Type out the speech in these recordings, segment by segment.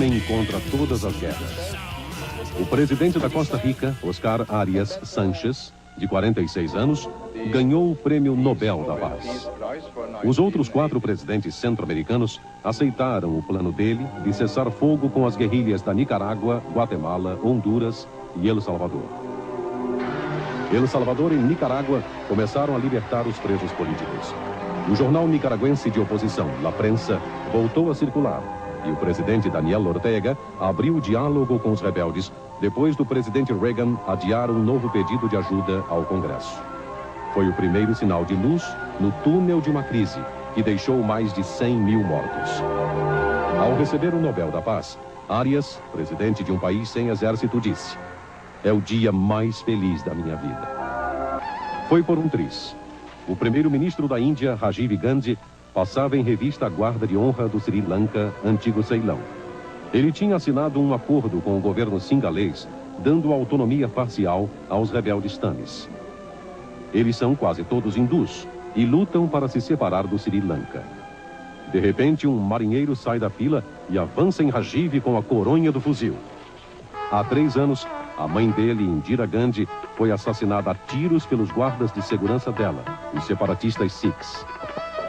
homem contra todas as guerras. O presidente da Costa Rica, Oscar Arias Sanchez, de 46 anos, ganhou o Prêmio Nobel da Paz. Os outros 4 presidentes centro-americanos aceitaram o plano dele de cessar fogo com as guerrilhas da Nicarágua, Guatemala, Honduras e El Salvador. El Salvador e Nicarágua começaram a libertar os presos políticos. O jornal nicaragüense de oposição, La Prensa, voltou a circular e o presidente Daniel Ortega abriu o diálogo com os rebeldes depois do presidente Reagan adiar um novo pedido de ajuda ao Congresso. Foi o primeiro sinal de luz no túnel de uma crise que deixou mais de 100 mil mortos. Ao receber o Nobel da Paz, Arias, presidente de um país sem exército, disse: "É o dia mais feliz da minha vida." Foi por um triz. O primeiro-ministro da Índia, Rajiv Gandhi, passava em revista a guarda de honra do Sri Lanka, antigo Ceilão. Ele tinha assinado um acordo com o governo singalês, dando autonomia parcial aos rebeldes tamis. Eles são quase todos hindus e lutam para se separar do Sri Lanka. De repente, um marinheiro sai da fila e avança em Rajiv com a coronha do fuzil. Há 3 anos, a mãe dele, Indira Gandhi, foi assassinada a tiros pelos guardas de segurança dela, os separatistas Sikhs.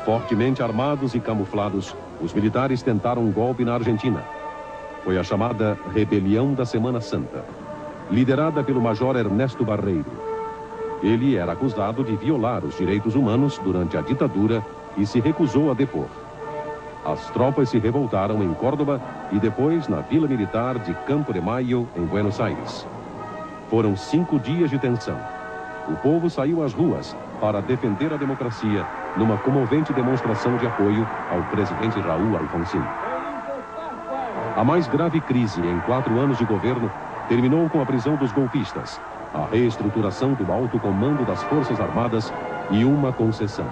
Fortemente armados e camuflados, os militares tentaram um golpe na Argentina. Foi a chamada Rebelião da Semana Santa, liderada pelo major Ernesto Barreiro. Ele era acusado de violar os direitos humanos durante a ditadura e se recusou a depor. As tropas se revoltaram em Córdoba e depois na Vila Militar de Campo de Mayo, em Buenos Aires. Foram 5 dias de tensão. O povo saiu às ruas para defender a democracia numa comovente demonstração de apoio ao presidente Raul Alfonsín. A mais grave crise em 4 anos de governo terminou com a prisão dos golpistas, a reestruturação do alto comando das Forças Armadas e uma concessão.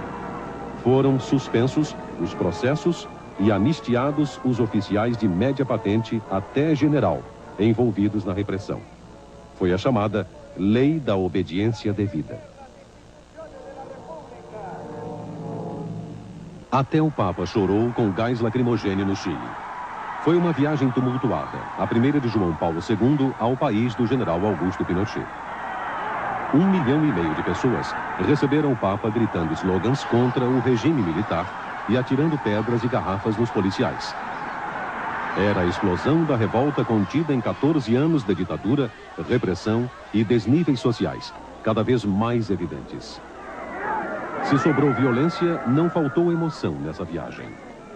Foram suspensos os processos e anistiados os oficiais de média patente até general envolvidos na repressão. Foi a chamada Lei da Obediência Devida. Até o Papa chorou com gás lacrimogêneo no Chile. Foi uma viagem tumultuada, a primeira de João Paulo II ao país do general Augusto Pinochet. 1,5 milhão de pessoas receberam o Papa gritando slogans contra o regime militar e atirando pedras e garrafas nos policiais. Era a explosão da revolta contida em 14 anos de ditadura, repressão e desníveis sociais, cada vez mais evidentes. Se sobrou violência, não faltou emoção nessa viagem.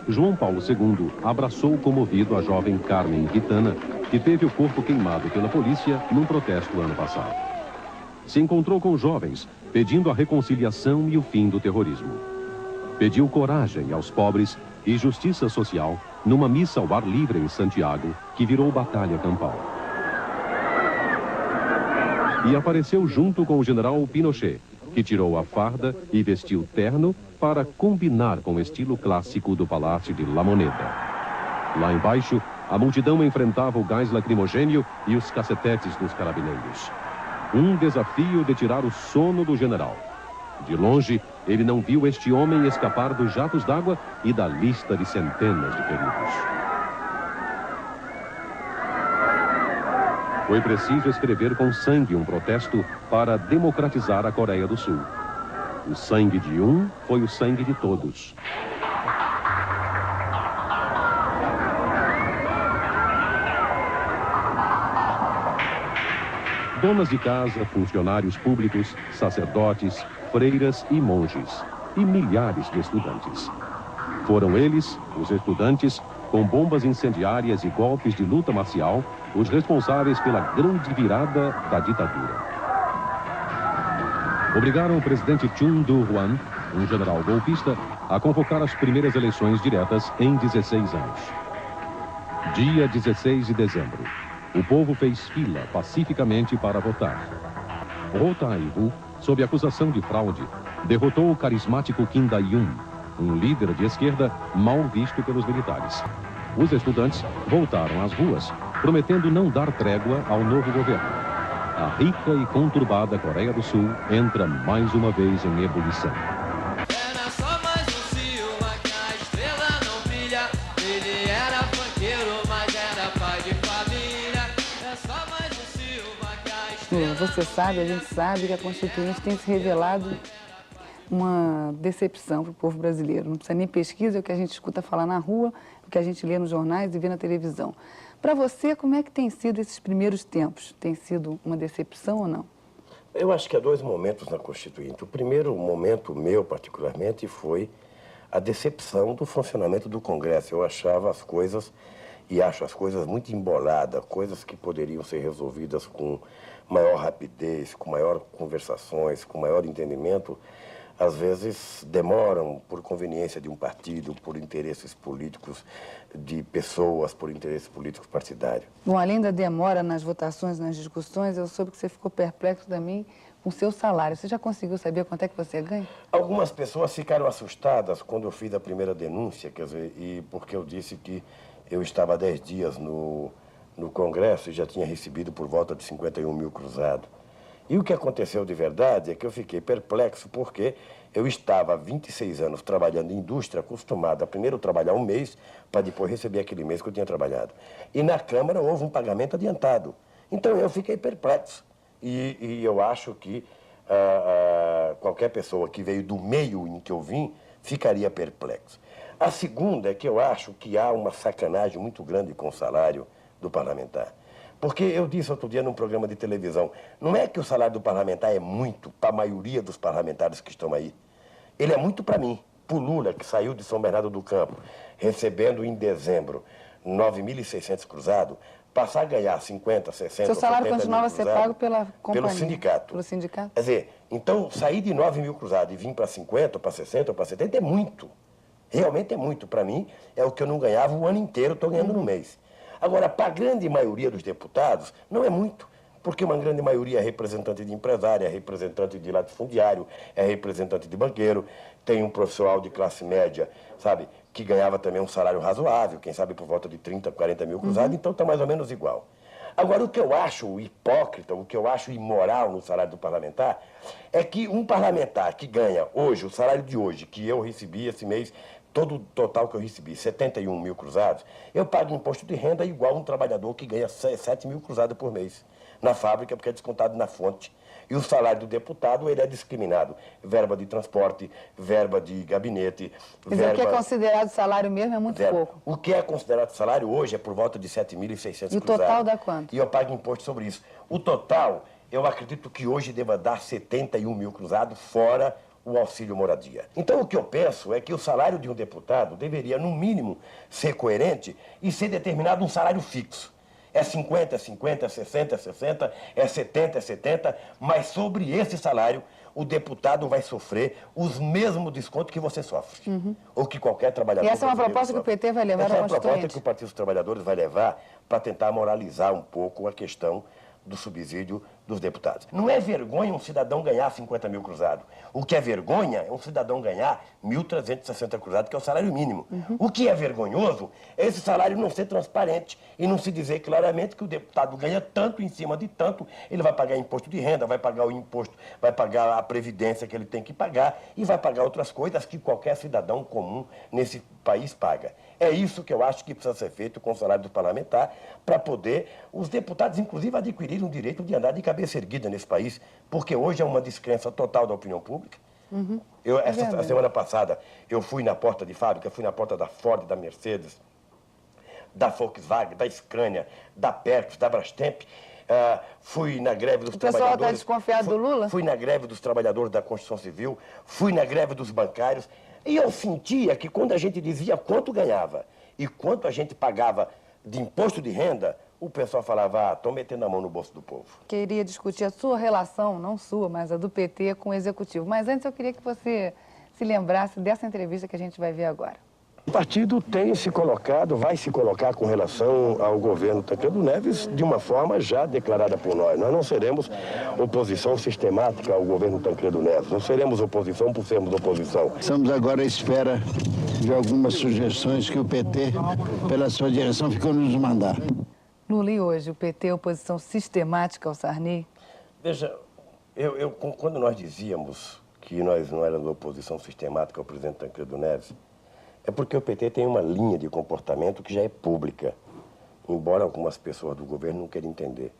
João Paulo II abraçou comovido a jovem Carmen Quintana, que teve o corpo queimado pela polícia num protesto ano passado. Se encontrou com jovens, pedindo a reconciliação e o fim do terrorismo. Pediu coragem aos pobres e justiça social numa missa ao ar livre em Santiago, que virou batalha campal. E apareceu junto com o general Pinochet, que tirou a farda e vestiu terno para combinar com o estilo clássico do Palácio de La Moneda. Lá embaixo, a multidão enfrentava o gás lacrimogêneo e os cacetetes dos carabineiros. Um desafio de tirar o sono do general. De longe, ele não viu este homem escapar dos jatos d'água e da lista de centenas de feridos. Foi preciso escrever com sangue um protesto para democratizar a Coreia do Sul. O sangue de um foi o sangue de todos. Donas de casa, funcionários públicos, sacerdotes, freiras e monges, e milhares de estudantes. Foram eles, os estudantes, com bombas incendiárias e golpes de luta marcial, os responsáveis pela grande virada da ditadura. Obrigaram o presidente Chun Doo-hwan, um general golpista, a convocar as primeiras eleições diretas em 16 anos. Dia 16 de dezembro. O povo fez fila pacificamente para votar. Roh Tae-woo, sob acusação de fraude, derrotou o carismático Kim Dae-jung, um líder de esquerda mal visto pelos militares. Os estudantes voltaram às ruas, prometendo não dar trégua ao novo governo. A rica e conturbada Coreia do Sul entra mais uma vez em ebulição. Era só mais um Silva que a estrela não brilha. Ele era funkeiro, mas era você sabe, a gente sabe que a Constituinte tem se revelado uma decepção para o povo brasileiro. Não precisa nem pesquisa, é o que a gente escuta falar na rua, o que a gente lê nos jornais e vê na televisão. Para você, como é que tem sido esses primeiros tempos? Tem sido uma decepção ou não? Eu acho que há dois momentos na Constituinte. O primeiro momento meu, particularmente, foi a decepção do funcionamento do Congresso. Eu achava as coisas, e acho as coisas muito emboladas, coisas que poderiam ser resolvidas com maior rapidez, com maior conversações, com maior entendimento, às vezes demoram por conveniência de um partido, por interesses políticos de pessoas, por interesses políticos partidários. Bom, além da demora nas votações, nas discussões, eu soube que você ficou perplexo também com o seu salário. Você já conseguiu saber quanto é que você ganha? Algumas pessoas ficaram assustadas quando eu fiz a primeira denúncia, quer dizer, e porque eu disse que eu estava há 10 dias no Congresso e já tinha recebido por volta de 51 mil cruzados. E o que aconteceu de verdade é que eu fiquei perplexo porque eu estava há 26 anos trabalhando em indústria, acostumado a primeiro trabalhar um mês para depois receber aquele mês que eu tinha trabalhado. E na Câmara houve um pagamento adiantado. Então eu fiquei perplexo. E eu acho que qualquer pessoa que veio do meio em que eu vim ficaria perplexo. A segunda é que eu acho que há uma sacanagem muito grande com o salário do parlamentar. Porque eu disse outro dia num programa de televisão, não é que o salário do parlamentar é muito para a maioria dos parlamentares que estão aí. Ele é muito para mim. Para o Lula, que saiu de São Bernardo do Campo, recebendo em dezembro 9.600 cruzados, passar a ganhar 50, 60, seu salário 70 continuava a ser pago pela companhia? Pelo sindicato. Pelo sindicato? Quer dizer, então sair de 9 mil cruzados e vir para 50, para 60, para 70 é muito. Realmente é muito. Para mim, é o que eu não ganhava o ano inteiro, estou ganhando no mês. Agora, para a grande maioria dos deputados, não é muito, porque uma grande maioria é representante de empresário, é representante de latifundiário, é representante de banqueiro, tem um profissional de classe média, sabe, que ganhava também um salário razoável, quem sabe por volta de 30, 40 mil cruzados, então está mais ou menos igual. Agora, o que eu acho hipócrita, o que eu acho imoral no salário do parlamentar, é que um parlamentar que ganha hoje, o salário de hoje, que eu recebi esse mês, todo o total que eu recebi, 71 mil cruzados, eu pago imposto de renda igual um trabalhador que ganha 7 mil cruzados por mês na fábrica, porque é descontado na fonte. E o salário do deputado, ele é discriminado. Verba de transporte, verba de gabinete, Quer dizer, o que é considerado salário mesmo é muito pouco. O que é considerado salário hoje é por volta de 7.600 cruzados. E o total dá quanto? E eu pago imposto sobre isso. O total, eu acredito que hoje deva dar 71 mil cruzados, fora o auxílio moradia. Então, o que eu penso é que o salário de um deputado deveria, no mínimo, ser coerente e ser determinado um salário fixo. É 50, 50, é 60, é 60, é 70, é 70, mas sobre esse salário, o deputado vai sofrer os mesmos descontos que você sofre. Ou que qualquer trabalhador. E essa é uma proposta que o PT vai levar ao Constituinte? Essa é uma proposta que o Partido dos Trabalhadores vai levar para tentar moralizar um pouco a questão do subsídio dos deputados. Não é vergonha um cidadão ganhar 50 mil cruzados. O que é vergonha é um cidadão ganhar 1.360 cruzados, que é o salário mínimo. O que é vergonhoso é esse salário não ser transparente e não se dizer claramente que o deputado ganha tanto em cima de tanto, ele vai pagar imposto de renda, vai pagar o imposto, vai pagar a previdência que ele tem que pagar e vai pagar outras coisas que qualquer cidadão comum nesse país paga. É isso que eu acho que precisa ser feito com o salário do parlamentar, para poder os deputados, inclusive, adquirirem o direito de andar de cabeça erguida nesse país, porque hoje é uma descrença total da opinião pública. Essa semana passada, eu fui na porta de fábrica, fui na porta da Ford, da Mercedes, da Volkswagen, da Scania, da Percos, da Brastemp, fui na greve dos trabalhadores... O pessoal está desconfiado do Lula? Fui na greve dos trabalhadores da construção civil, fui na greve dos bancários, e eu sentia que quando a gente dizia quanto ganhava e quanto a gente pagava de imposto de renda, o pessoal falava, estão metendo a mão no bolso do povo. Queria discutir a sua relação, não sua, mas a do PT com o Executivo. Mas antes eu queria que você se lembrasse dessa entrevista que a gente vai ver agora. O partido tem se colocado, vai se colocar com relação ao governo Tancredo Neves de uma forma já declarada por nós. Nós não seremos oposição sistemática ao governo Tancredo Neves. Não seremos oposição por sermos oposição. Estamos agora à espera de algumas sugestões que o PT, pela sua direção, ficou nos mandar. Lula, e hoje o PT é oposição sistemática ao Sarney? Veja, quando nós dizíamos que nós não éramos oposição sistemática ao presidente Tancredo Neves, é porque o PT tem uma linha de comportamento que já é pública, embora algumas pessoas do governo não queiram entender.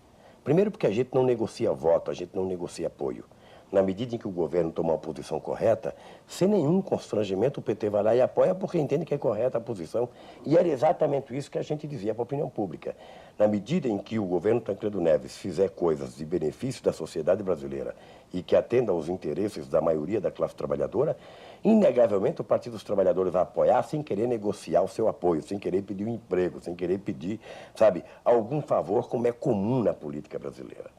Primeiro porque a gente não negocia voto, a gente não negocia apoio. Na medida em que o governo toma uma posição correta, sem nenhum constrangimento, o PT vai lá e apoia porque entende que é correta a posição. E era exatamente isso que a gente dizia para a opinião pública. Na medida em que o governo Tancredo Neves fizer coisas de benefício da sociedade brasileira e que atenda aos interesses da maioria da classe trabalhadora, inegavelmente o Partido dos Trabalhadores vai apoiar sem querer negociar o seu apoio, sem querer pedir um emprego, sem querer pedir, sabe, algum favor, como é comum na política brasileira.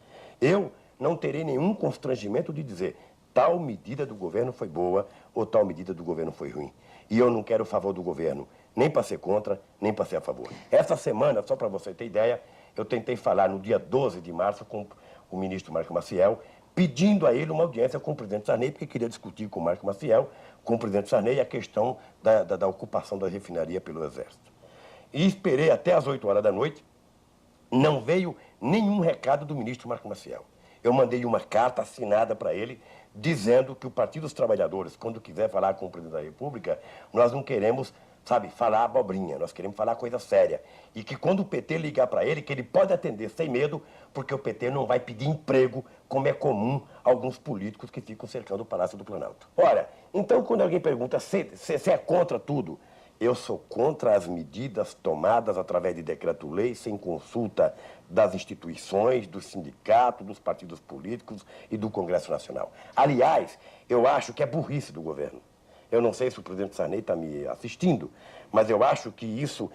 Eu não terei nenhum constrangimento de dizer tal medida do governo foi boa ou tal medida do governo foi ruim. E eu não quero o favor do governo, nem para ser contra, nem para ser a favor. Essa semana, só para você ter ideia, eu tentei falar no dia 12 de março com o ministro Marco Maciel, pedindo a ele uma audiência com o presidente Sarney, porque queria discutir com o Marco Maciel, com o presidente Sarney, a questão da ocupação da refinaria pelo Exército. E esperei até às 8 horas da noite, não veio nenhum recado do ministro Marco Maciel. Eu mandei uma carta assinada para ele, dizendo que o Partido dos Trabalhadores, quando quiser falar com o presidente da República, nós não queremos, sabe, falar abobrinha, nós queremos falar coisa séria. E que quando o PT ligar para ele, que ele pode atender sem medo, porque o PT não vai pedir emprego, como é comum a alguns políticos que ficam cercando o Palácio do Planalto. Ora, então quando alguém pergunta se é contra tudo, eu sou contra as medidas tomadas através de decreto-lei, sem consulta das instituições, dos sindicatos, dos partidos políticos e do Congresso Nacional. Aliás, eu acho que é burrice do governo. Eu não sei se o presidente Sarney está me assistindo, mas eu acho que isso,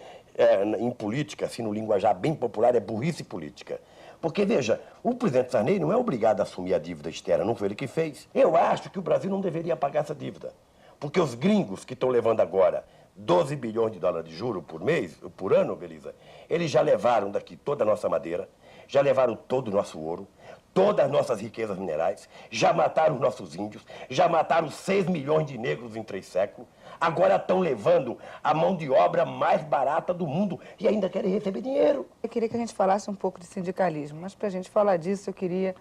em política, assim, no linguajar bem popular, é burrice política. Porque, veja, o presidente Sarney não é obrigado a assumir a dívida externa, não foi ele que fez. Eu acho que o Brasil não deveria pagar essa dívida. Porque os gringos que estão levando agora 12 bilhões de dólares de juros por mês, por ano, Belisa, eles já levaram daqui toda a nossa madeira, já levaram todo o nosso ouro, todas as nossas riquezas minerais, já mataram os nossos índios, já mataram 6 milhões de negros em 3 séculos, agora estão levando a mão de obra mais barata do mundo e ainda querem receber dinheiro. Eu queria que a gente falasse um pouco de sindicalismo, mas para a gente falar disso eu queria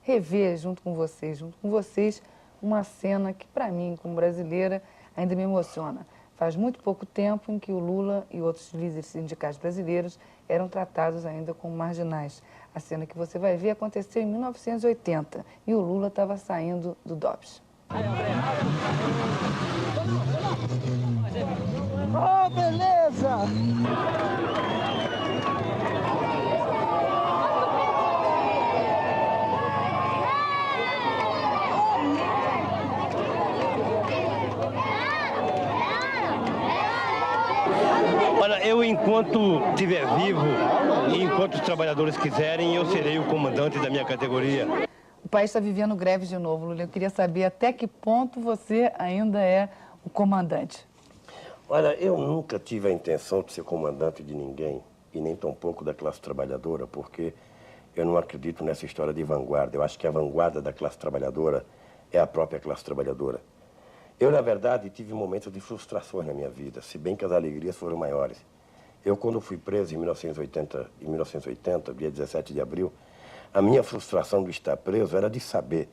rever junto com vocês, uma cena que para mim, como brasileira, ainda me emociona. Faz muito pouco tempo em que o Lula e outros líderes sindicais brasileiros eram tratados ainda como marginais. A cena que você vai ver aconteceu em 1980 e o Lula estava saindo do DOPS. Oh, beleza! Olha, eu enquanto estiver vivo e enquanto os trabalhadores quiserem, eu serei o comandante da minha categoria. O país está vivendo greve de novo, Lula. Eu queria saber até que ponto você ainda é o comandante. Olha, eu nunca tive a intenção de ser comandante de ninguém, e nem tampouco da classe trabalhadora, porque eu não acredito nessa história de vanguarda. Eu acho que a vanguarda da classe trabalhadora é a própria classe trabalhadora. Eu, na verdade, tive momentos de frustrações na minha vida, se bem que as alegrias foram maiores. Eu, quando fui preso em 1980, dia 17 de abril, a minha frustração de estar preso era de saber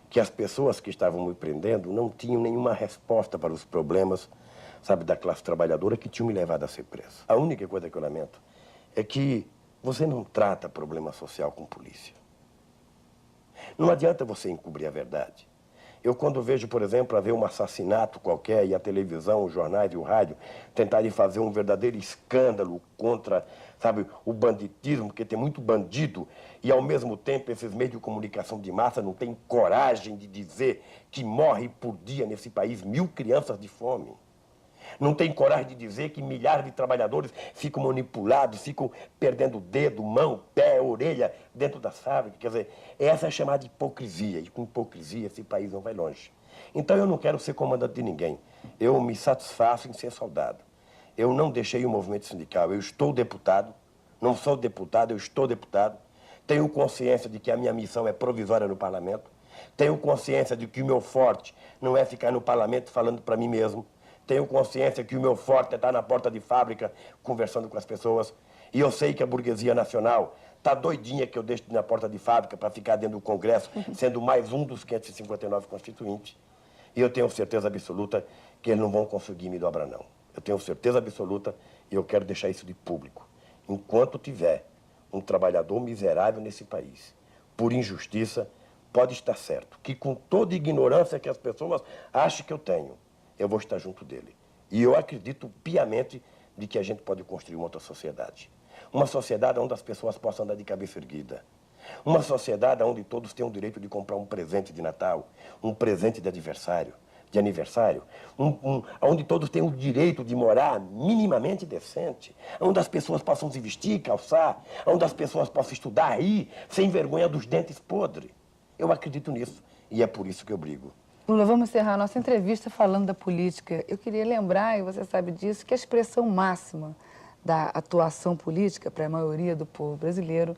que as pessoas que estavam me prendendo não tinham nenhuma resposta para os problemas, sabe, da classe trabalhadora que tinham me levado a ser preso. A única coisa que eu lamento é que você não trata problema social com polícia. Não adianta você encobrir a verdade. Eu, quando vejo, por exemplo, haver um assassinato qualquer e a televisão, os jornais e o rádio tentarem fazer um verdadeiro escândalo contra, sabe, o banditismo, porque tem muito bandido, e ao mesmo tempo esses meios de comunicação de massa não têm coragem de dizer que morre por dia nesse país 1000 crianças de fome. Não tem coragem de dizer que milhares de trabalhadores ficam manipulados, ficam perdendo dedo, mão, pé, orelha dentro das fábricas. Quer dizer, essa é chamada hipocrisia. E com hipocrisia esse país não vai longe. Então eu não quero ser comandante de ninguém. Eu me satisfaço em ser soldado. Eu não deixei o movimento sindical. Eu estou deputado. Não sou deputado, eu estou deputado. Tenho consciência de que a minha missão é provisória no parlamento. Tenho consciência de que o meu forte não é ficar no parlamento falando para mim mesmo. Tenho consciência que o meu forte é estar na porta de fábrica conversando com as pessoas. E eu sei que a burguesia nacional está doidinha que eu deixe na porta de fábrica para ficar dentro do Congresso, sendo mais um dos 559 constituintes. E eu tenho certeza absoluta que eles não vão conseguir me dobrar, não. Eu tenho certeza absoluta e eu quero deixar isso de público. Enquanto tiver um trabalhador miserável nesse país, por injustiça, pode estar certo que com toda ignorância que as pessoas acham que eu tenho, eu vou estar junto dele. E eu acredito piamente de que a gente pode construir uma outra sociedade. Uma sociedade onde as pessoas possam andar de cabeça erguida. Uma sociedade onde todos tenham o direito de comprar um presente de Natal, um presente de aniversário, onde todos tenham o direito de morar minimamente decente, onde as pessoas possam se vestir, calçar, onde as pessoas possam estudar, rir, sem vergonha dos dentes podres. Eu acredito nisso e é por isso que eu brigo. Lula, vamos encerrar a nossa entrevista falando da política. Eu queria lembrar, e você sabe disso, que a expressão máxima da atuação política para a maioria do povo brasileiro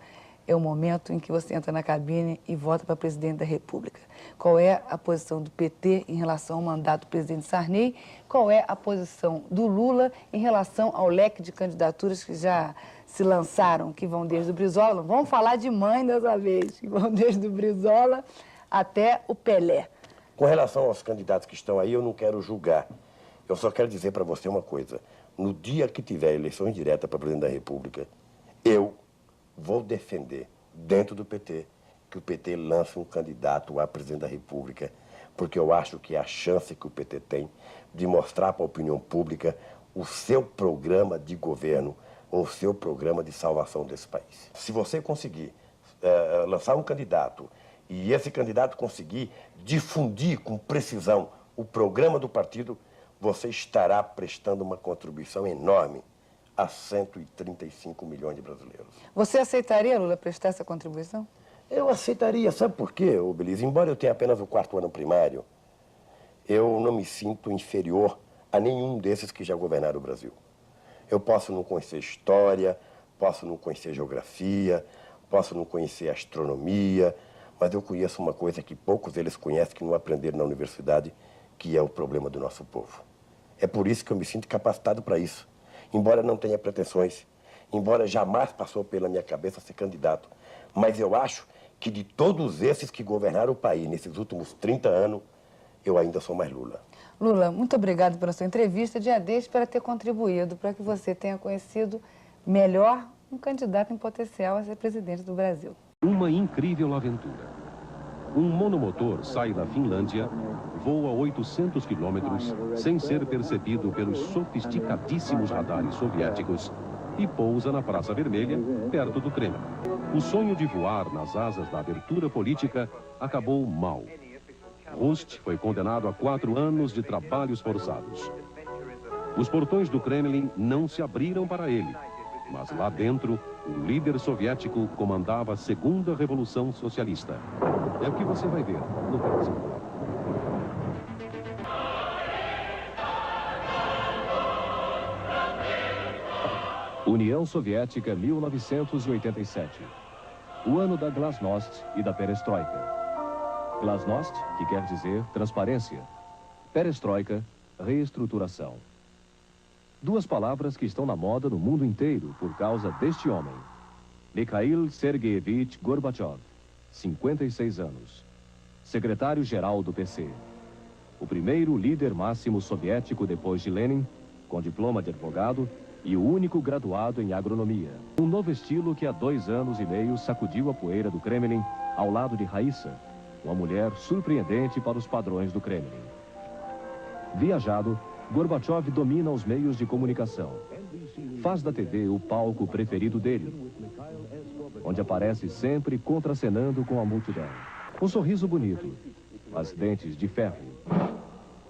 é o momento em que você entra na cabine e vota para presidente da República. Qual é a posição do PT em relação ao mandato do presidente Sarney? Qual é a posição do Lula em relação ao leque de candidaturas que já se lançaram, que vão desde o Brizola, vamos falar de mãe dessa vez, que vão desde o Brizola até o Pelé. Com relação aos candidatos que estão aí, eu não quero julgar. Eu só quero dizer para você uma coisa. No dia que tiver eleições diretas para presidente da República, eu vou defender, dentro do PT, que o PT lance um candidato a presidente da República, porque eu acho que é a chance que o PT tem de mostrar para a opinião pública o seu programa de governo ou o seu programa de salvação desse país. Se você conseguir lançar um candidato e esse candidato conseguir difundir com precisão o programa do partido, você estará prestando uma contribuição enorme a 135 milhões de brasileiros. Você aceitaria, Lula, prestar essa contribuição? Eu aceitaria, sabe por quê, Belize? Embora eu tenha apenas o 4º ano primário, eu não me sinto inferior a nenhum desses que já governaram o Brasil. Eu posso não conhecer história, posso não conhecer geografia, posso não conhecer astronomia, mas eu conheço uma coisa que poucos deles conhecem, que não aprenderam na universidade, que é o problema do nosso povo. É por isso que eu me sinto capacitado para isso. Embora não tenha pretensões, embora jamais passou pela minha cabeça ser candidato, mas eu acho que de todos esses que governaram o país nesses últimos 30 anos, eu ainda sou mais Lula. Lula, muito obrigado pela sua entrevista. Dia deste para ter contribuído para que você tenha conhecido melhor um candidato em potencial a ser presidente do Brasil. Uma incrível aventura. Um monomotor sai da Finlândia, voa a 800 quilômetros sem ser percebido pelos sofisticadíssimos radares soviéticos e pousa na Praça Vermelha, perto do Kremlin. O sonho de voar nas asas da abertura política acabou mal. Rust foi condenado a 4 anos de trabalhos forçados. Os portões do Kremlin não se abriram para ele, mas lá dentro, o líder soviético comandava a segunda revolução socialista. É o que você vai ver no próximo. União Soviética, 1987. O ano da Glasnost e da Perestroika. Glasnost, que quer dizer transparência. Perestroika, reestruturação. Duas palavras que estão na moda no mundo inteiro por causa deste homem. Mikhail Sergeyevich Gorbachev, 56 anos. Secretário-geral do PC. O primeiro líder máximo soviético depois de Lenin, com diploma de advogado, e o único graduado em agronomia. Um novo estilo que há 2 anos e meio sacudiu a poeira do Kremlin ao lado de Raissa, uma mulher surpreendente para os padrões do Kremlin. Viajado, Gorbachev domina os meios de comunicação. Faz da TV o palco preferido dele, onde aparece sempre contracenando com a multidão. Um sorriso bonito, mas dentes de ferro.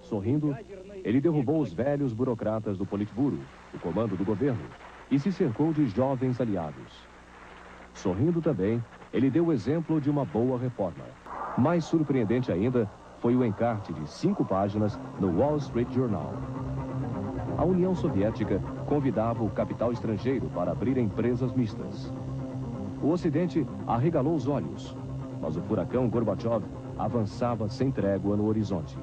Sorrindo, ele derrubou os velhos burocratas do Politburo, o comando do governo, e se cercou de jovens aliados. Sorrindo também, ele deu o exemplo de uma boa reforma. Mais surpreendente ainda foi o encarte de 5 páginas no Wall Street Journal. A União Soviética convidava o capital estrangeiro para abrir empresas mistas. O Ocidente arregalou os olhos, mas o furacão Gorbachev avançava sem trégua no horizonte.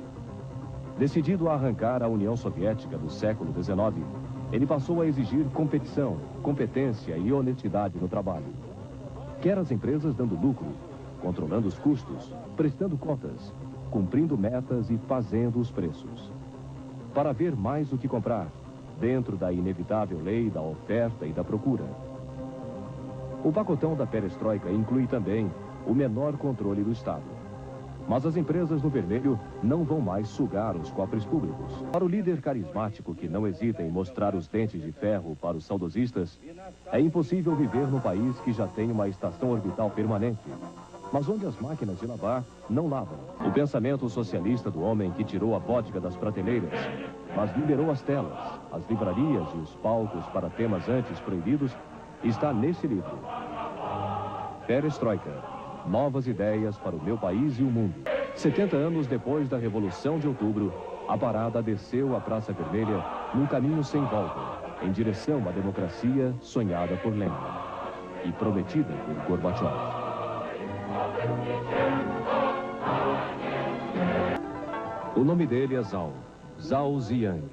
Decidido a arrancar a União Soviética do século XIX, ele passou a exigir competição, competência e honestidade no trabalho. Quer as empresas dando lucro, controlando os custos, prestando contas, cumprindo metas e fazendo os preços. Para ver mais o que comprar, dentro da inevitável lei da oferta e da procura. O pacotão da perestroika inclui também o menor controle do Estado. Mas as empresas no vermelho não vão mais sugar os cofres públicos. Para o líder carismático que não hesita em mostrar os dentes de ferro para os saudosistas, é impossível viver num país que já tem uma estação orbital permanente, mas onde as máquinas de lavar não lavam. O pensamento socialista do homem que tirou a vodka das prateleiras, mas liberou as telas, as livrarias e os palcos para temas antes proibidos, está nesse livro. Perestroika. Novas ideias para o meu país e o mundo. 70 anos depois da Revolução de Outubro, a parada desceu a Praça Vermelha num caminho sem volta, em direção à democracia sonhada por Lenin e prometida por Gorbachev. O nome dele é Zhao Ziyang.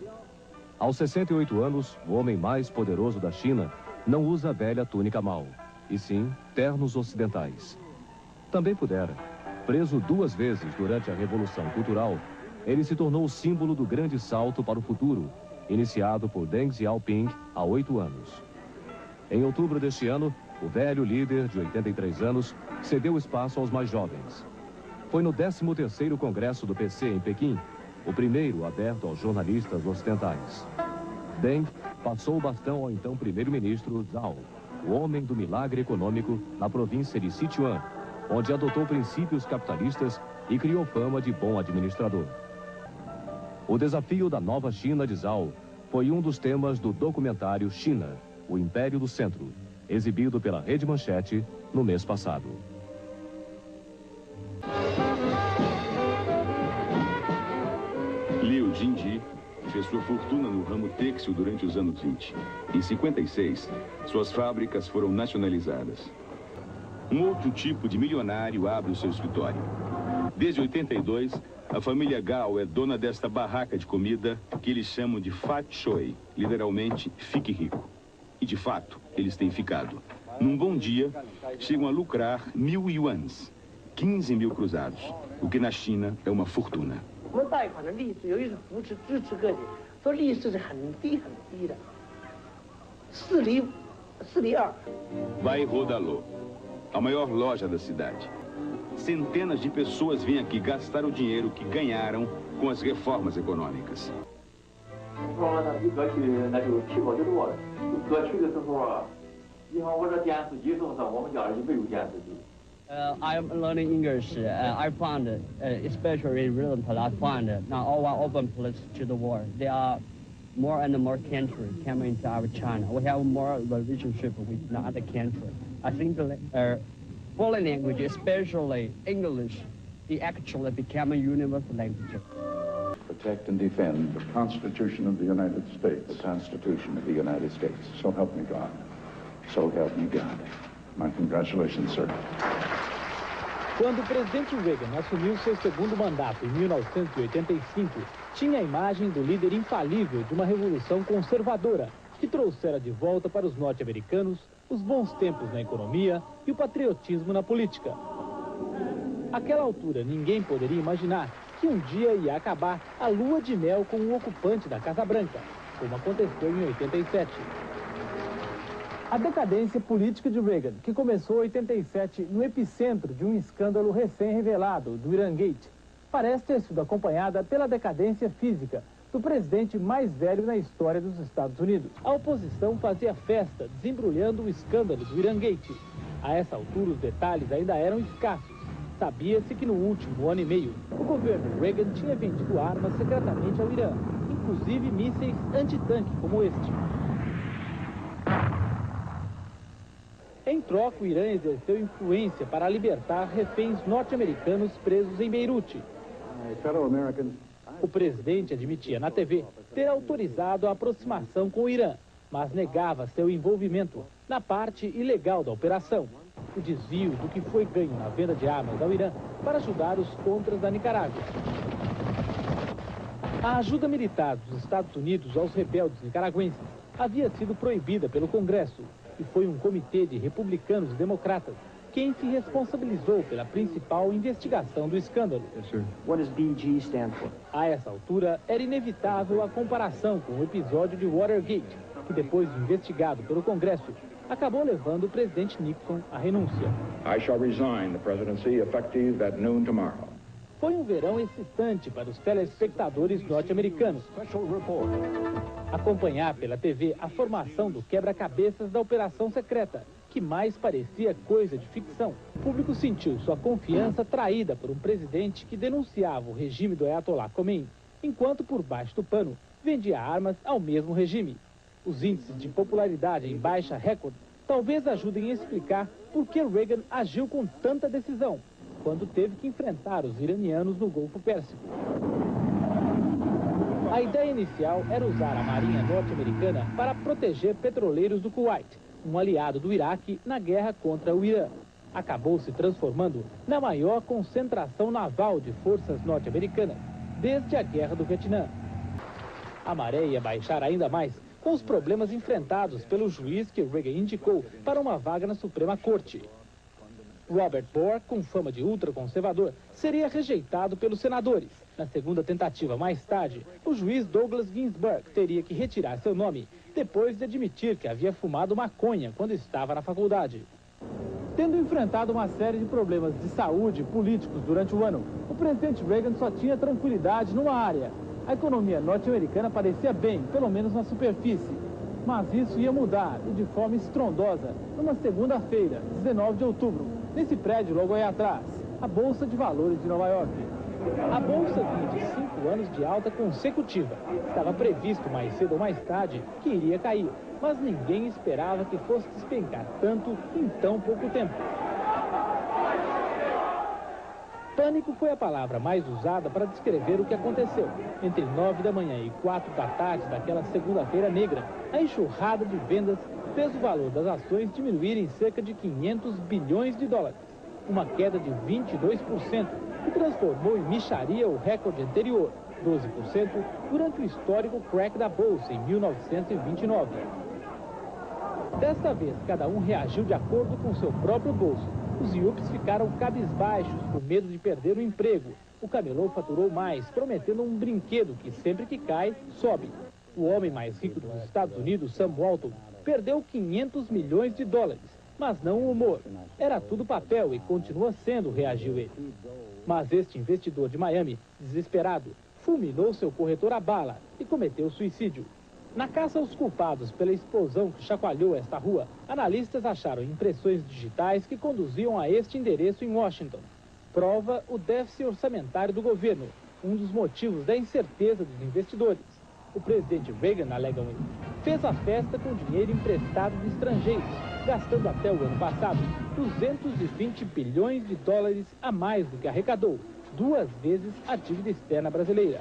Aos 68 anos, o homem mais poderoso da China não usa a velha túnica Mao, e sim ternos ocidentais. Também pudera. Preso 2 vezes durante a Revolução Cultural, ele se tornou o símbolo do grande salto para o futuro, iniciado por Deng Xiaoping há 8 anos. Em outubro deste ano, o velho líder de 83 anos cedeu espaço aos mais jovens. Foi no 13º Congresso do PC em Pequim, o primeiro aberto aos jornalistas ocidentais. Deng passou o bastão ao então primeiro-ministro Zhao, o homem do milagre econômico na província de Sichuan, onde adotou princípios capitalistas e criou fama de bom administrador. O desafio da nova China de Zhao foi um dos temas do documentário China, o Império do Centro, exibido pela Rede Manchete no mês passado. Liu Jinji fez sua fortuna no ramo têxtil durante os anos 20. Em 56, suas fábricas foram nacionalizadas. Um outro tipo de milionário abre o seu escritório. Desde 82, a família Gao é dona desta barraca de comida que eles chamam de Fat Shui, literalmente, fique rico. E de fato, eles têm ficado. Num bom dia, chegam a lucrar 1.000 yuans, 15 mil cruzados, o que na China é uma fortuna. Vai Rodalô, a maior loja da cidade. Centenas de pessoas vêm aqui gastar o dinheiro que ganharam com as reformas econômicas. I am learning English. I found, especially recently, I found not all are open place to the world. There are more and more countries coming into our China. We have more relationship with other countries. I think the foreign language, especially English, it actually become a universal language. Protect and defend the Constitution of the United States. The Constitution of the United States. So help me God. So help me God. My congratulations, sir. Quando o presidente Reagan assumiu seu segundo mandato em 1985, tinha a imagem do líder infalível de uma revolução conservadora que trouxera de volta para os norte-americanos os bons tempos na economia e o patriotismo na política. Àquela altura, ninguém poderia imaginar que um dia ia acabar a lua de mel com um ocupante da Casa Branca, como aconteceu em 87. A decadência política de Reagan, que começou em 87 no epicentro de um escândalo recém-revelado, do Irangate, parece ter sido acompanhada pela decadência física do presidente mais velho na história dos Estados Unidos. A oposição fazia festa, desembrulhando o escândalo do Irangate. A essa altura, os detalhes ainda eram escassos. Sabia-se que no último ano e meio, o governo Reagan tinha vendido armas secretamente ao Irã, inclusive mísseis antitanque como este. Em troca, o Irã exerceu influência para libertar reféns norte-americanos presos em Beirute. O presidente admitia na TV ter autorizado a aproximação com o Irã, mas negava seu envolvimento na parte ilegal da operação, o desvio do que foi ganho na venda de armas ao Irã para ajudar os contras da Nicarágua. A ajuda militar dos Estados Unidos aos rebeldes nicaragüenses havia sido proibida pelo Congresso, e foi um comitê de republicanos e democratas quem se responsabilizou pela principal investigação do escândalo. What does BG stand for? A essa altura, era inevitável a comparação com o episódio de Watergate, que depois de investigado pelo Congresso, acabou levando o presidente Nixon à renúncia. I shall resign the presidency effective at noon tomorrow. Foi um verão excitante para os telespectadores norte-americanos. Acompanhar pela TV a formação do quebra-cabeças da operação secreta, que mais parecia coisa de ficção. O público sentiu sua confiança traída por um presidente que denunciava o regime do Ayatollah Khomeini, enquanto por baixo do pano vendia armas ao mesmo regime. Os índices de popularidade em baixa recorde talvez ajudem a explicar por que Reagan agiu com tanta decisão, quando teve que enfrentar os iranianos no Golfo Pérsico. A ideia inicial era usar a marinha norte-americana para proteger petroleiros do Kuwait, um aliado do Iraque na guerra contra o Irã. Acabou se transformando na maior concentração naval de forças norte-americanas desde a Guerra do Vietnã. A maré ia baixar ainda mais com os problemas enfrentados pelo juiz que Reagan indicou para uma vaga na Suprema Corte. Robert Bork, com fama de ultraconservador, seria rejeitado pelos senadores. Na segunda tentativa, mais tarde, o juiz Douglas Ginsburg teria que retirar seu nome, depois de admitir que havia fumado maconha quando estava na faculdade. Tendo enfrentado uma série de problemas de saúde políticos durante o ano, o presidente Reagan só tinha tranquilidade numa área. A economia norte-americana parecia bem, pelo menos na superfície. Mas isso ia mudar, e de forma estrondosa, numa segunda-feira, 19 de outubro, nesse prédio logo aí atrás, a Bolsa de Valores de Nova York. A Bolsa vinha de 5 anos de alta consecutiva. Estava previsto mais cedo ou mais tarde que iria cair, mas ninguém esperava que fosse despencar tanto em tão pouco tempo. Pânico foi a palavra mais usada para descrever o que aconteceu. Entre 9 da manhã e 4 da tarde daquela segunda-feira negra, a enxurrada de vendas fez o valor das ações diminuir em cerca de 500 bilhões de dólares. Uma queda de 22%, que transformou em mixaria o recorde anterior, 12%, durante o histórico crack da Bolsa em 1929. Desta vez, cada um reagiu de acordo com seu próprio bolso. Os IUPs ficaram cabisbaixos, com medo de perder o emprego. O camelô faturou mais, prometendo um brinquedo que sempre que cai, sobe. O homem mais rico dos Estados Unidos, Sam Walton, perdeu 500 milhões de dólares, mas não o humor. Era tudo papel e continua sendo, reagiu ele. Mas este investidor de Miami, desesperado, fulminou seu corretor a bala e cometeu suicídio. Na caça aos culpados pela explosão que chacoalhou esta rua, analistas acharam impressões digitais que conduziam a este endereço em Washington. Prova o déficit orçamentário do governo, um dos motivos da incerteza dos investidores. O presidente Reagan, alegam eles, fez a festa com dinheiro emprestado de estrangeiros, gastando até o ano passado 220 bilhões de dólares a mais do que arrecadou, 2 vezes a dívida externa brasileira.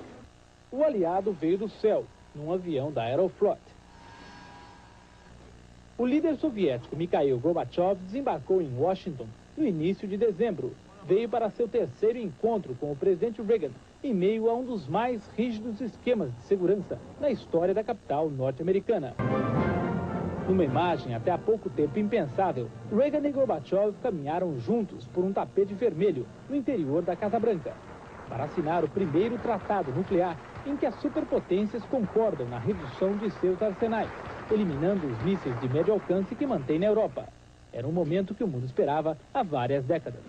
O aliado veio do céu, num avião da Aeroflot. O líder soviético Mikhail Gorbachev desembarcou em Washington no início de dezembro. Veio para seu terceiro encontro com o presidente Reagan, em meio a um dos mais rígidos esquemas de segurança na história da capital norte-americana. Numa imagem até há pouco tempo impensável, Reagan e Gorbachev caminharam juntos por um tapete vermelho no interior da Casa Branca, para assinar o primeiro tratado nuclear em que as superpotências concordam na redução de seus arsenais, eliminando os mísseis de médio alcance que mantém na Europa. Era um momento que o mundo esperava há várias décadas.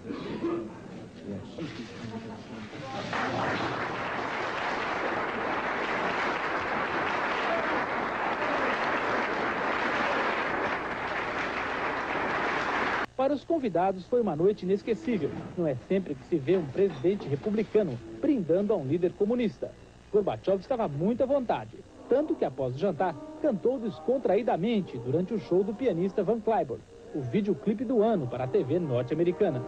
Para os convidados foi uma noite inesquecível. Não é sempre que se vê um presidente republicano brindando a um líder comunista. Gorbachev estava muito à vontade, tanto que após o jantar cantou descontraidamente durante o show do pianista Van Cliburn, o videoclipe do ano para a TV norte-americana.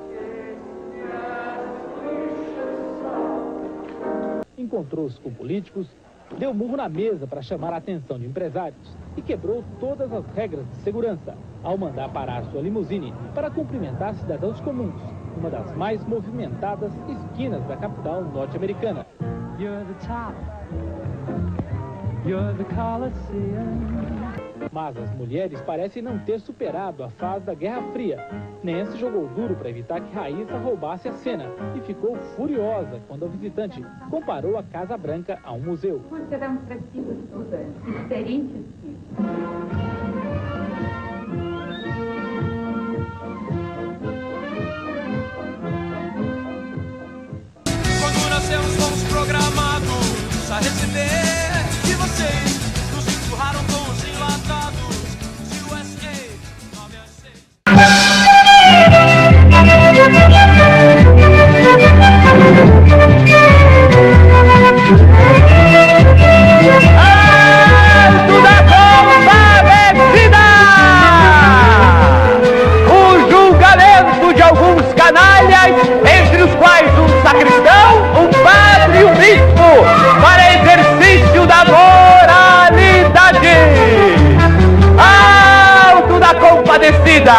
Encontrou-se com políticos, deu murro na mesa para chamar a atenção de empresários e quebrou todas as regras de segurança ao mandar parar sua limusine para cumprimentar cidadãos comuns, uma das mais movimentadas esquinas da capital norte-americana. You're the top. You're the Colosseum. Mas as mulheres parecem não ter superado a fase da Guerra Fria. Nancy jogou duro para evitar que Raíssa roubasse a cena e ficou furiosa quando a visitante comparou a Casa Branca a um museu. pra receber de vocês. Nos empurraram com os enlatados. USA 9 Alto da Compadecida! O julgamento de alguns canalhas, entre os quais um sacristão, um padre e um bispo, para exercício da moralidade. Alto da Compadecida!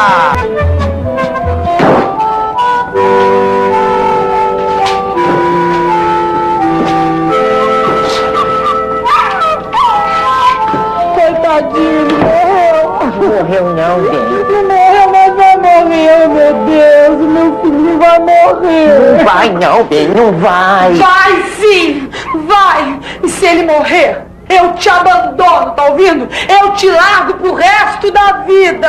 Morreu não, bem. Não morreu, mas vai morrer, meu Deus. Meu filho vai morrer. Não vai não, bem, não vai. Vai sim, vai. E se ele morrer, eu te abandono, tá ouvindo? Eu te largo pro resto da vida.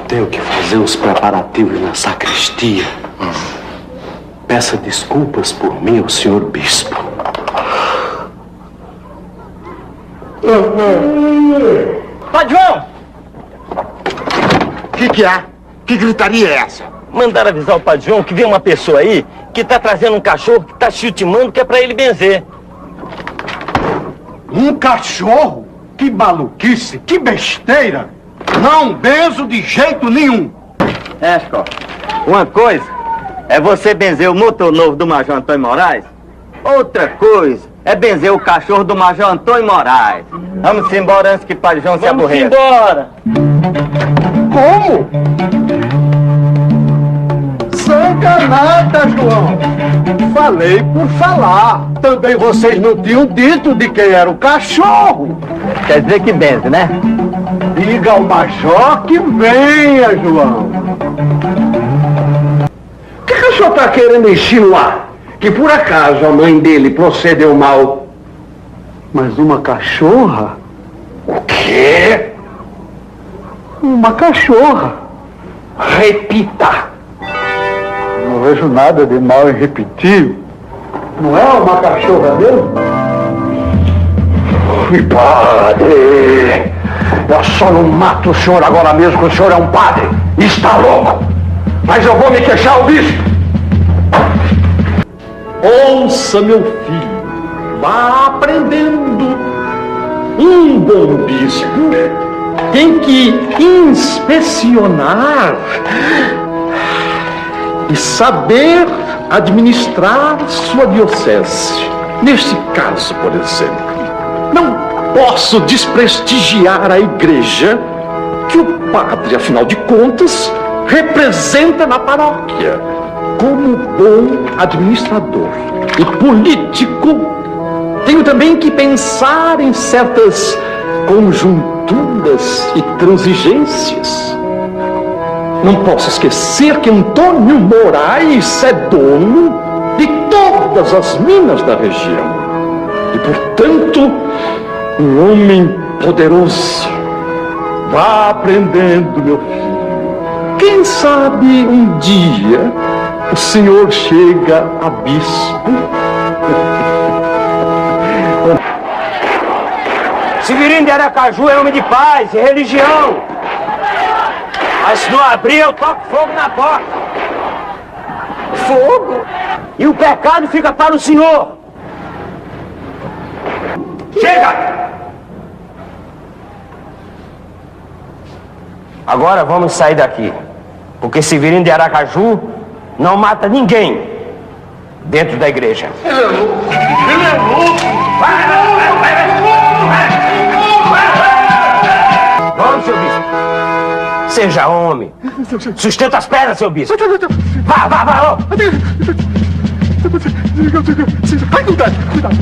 Tenho que fazer os preparativos na sacristia. Peça desculpas por mim ao senhor bispo. Padre João! O que há? Que gritaria é essa? Mandaram avisar o Padre João que vem uma pessoa aí que tá trazendo um cachorro que tá te ultimando que é pra ele benzer. Um cachorro? Que maluquice, que besteira! Não benzo de jeito nenhum! É, Chico, uma coisa é você benzer o motor novo do Major Antônio Moraes, outra coisa é benzer o cachorro do Major Antônio Moraes. Vamos embora antes que o Padre João se aborreça. Vamos embora! Como? Sanganada, João! Falei por falar. Também vocês não tinham dito de quem era o cachorro. Quer dizer que benze, né? Diga ao Major que venha, João. O que o senhor está querendo insinuar? Que por acaso a mãe dele procedeu mal? Mas uma cachorra? O quê? Uma cachorra. Repita. Não vejo nada de mal em repetir. Não é uma cachorra mesmo? Padre! Eu só não mato o senhor agora mesmo, que o senhor é um padre. Está louco! Mas eu vou me queixar ao bispo! Ouça, meu filho. Vá aprendendo. Um bom bispo tem que inspecionar e saber administrar sua diocese. Neste caso, por exemplo, não posso desprestigiar a igreja que o padre, afinal de contas, representa na paróquia. Como bom administrador e político, tenho também que pensar em certas conjunturas e transigências. Não posso esquecer que Antônio Moraes é dono de todas as minas da região e, portanto, um homem poderoso. Vá aprendendo, meu filho. Quem sabe um dia o senhor chega a bispo. Severino de Aracaju é homem de paz e religião. Mas se não abrir, eu toco fogo na porta. Fogo? E o pecado fica para o senhor. Chega! Agora vamos sair daqui. Porque Severino de Aracaju não mata ninguém dentro da igreja. Ele é louco! Ele é louco! Vamos, seu bispo. Seja homem. Sustenta as pernas, seu bispo. Vá, vá, vá, ó. Ai, cuidado, cuidado.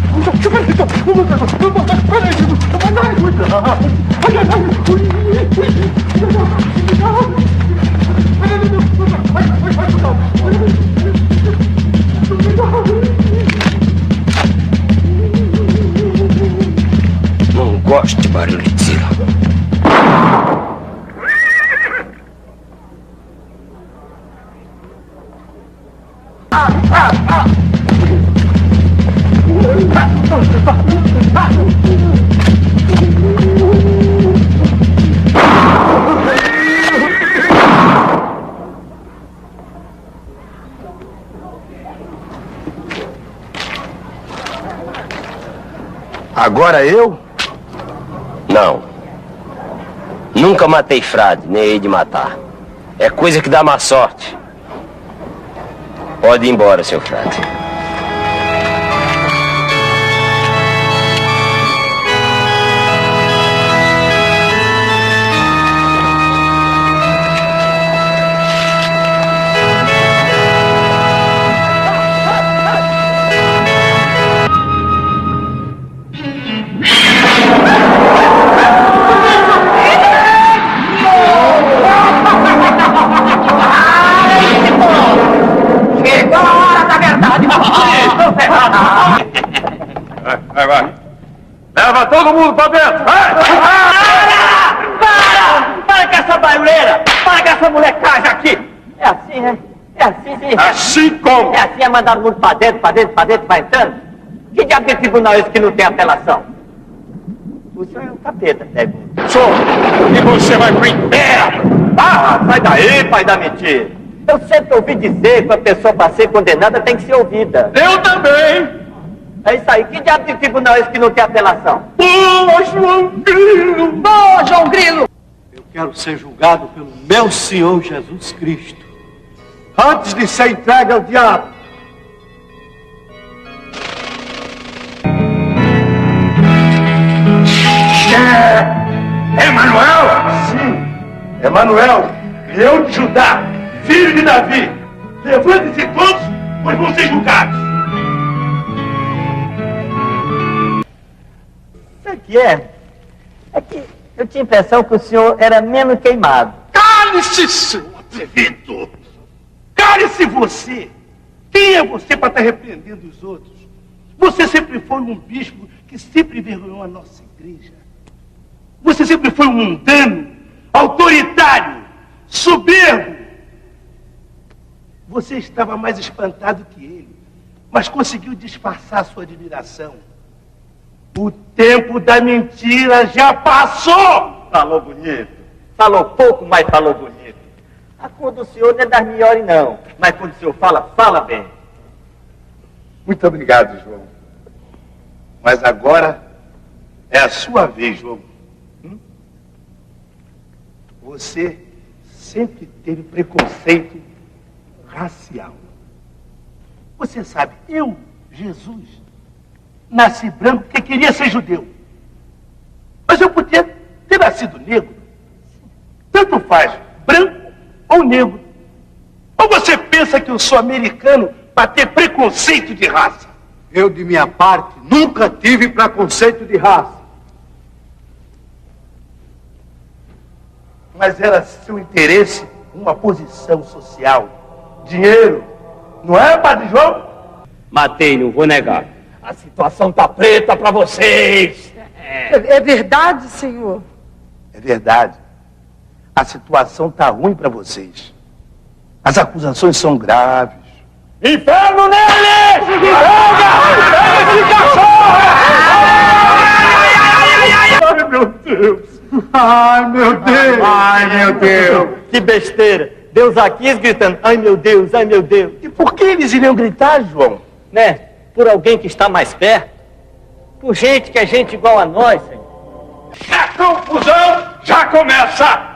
Agora eu? Não. Nunca matei frade, nem hei de matar. É coisa que dá má sorte. Pode ir embora, seu frade. Vai. Leva todo mundo pra dentro! Vai! Para com essa barulheira! Para com essa molecagem aqui! É assim, né? É assim, sim. Assim como? É assim, é mandar o mundo pra dentro, vai entrando? Que diabo de tribunal é esse que não tem apelação? O senhor é um capeta, pergunta. Sou! E você vai pro inferno! Ah, sai daí, pai da mentira! Eu sempre ouvi dizer que a pessoa para ser condenada tem que ser ouvida. Eu também! É isso aí. Que diabo de tribunal é esse que não tem apelação? Boa, João Grilo! Boa, João Grilo! Eu quero ser julgado pelo meu Senhor Jesus Cristo, antes de ser entregue ao diabo. Emanuel? Sim, Emanuel, leão de Judá, filho de Davi. Levante-se todos, pois vão ser julgados. Sabe o que é? É que eu tinha a impressão que o senhor era menos queimado. Cale-se, seu atrevido! Cale-se você! Quem é você para estar repreendendo os outros? Você sempre foi um bispo que sempre envergonhou a nossa igreja. Você sempre foi um mundano, autoritário, soberbo. Você estava mais espantado que ele, mas conseguiu disfarçar sua admiração. O tempo da mentira já passou! Falou bonito. Falou pouco, mas falou bonito. A cor do senhor não é das melhores, não. Mas quando o senhor fala, fala bem. Muito obrigado, João. Mas agora é a sua vez, João. Você sempre teve preconceito racial. Você sabe, eu, Jesus, nasci branco porque queria ser judeu. Mas eu podia ter nascido negro. Tanto faz, branco ou negro. Ou você pensa que eu sou americano para ter preconceito de raça? Eu, de minha parte, nunca tive preconceito de raça. Mas era seu interesse uma posição social, dinheiro. Não é, Padre João? Matei, não vou negar. A situação tá preta para vocês. É verdade, senhor? É verdade. A situação tá ruim para vocês. As acusações são graves. Inferno nele! Pega esse cachorro! Ai, meu Deus! Ai, meu Deus! Ai, meu Deus! Que besteira! Deus aqui gritando, ai, meu Deus, ai, meu Deus! E por que eles iriam gritar, João? Né? Por alguém que está mais perto? Por gente que é gente igual a nós, Senhor? A confusão já começa!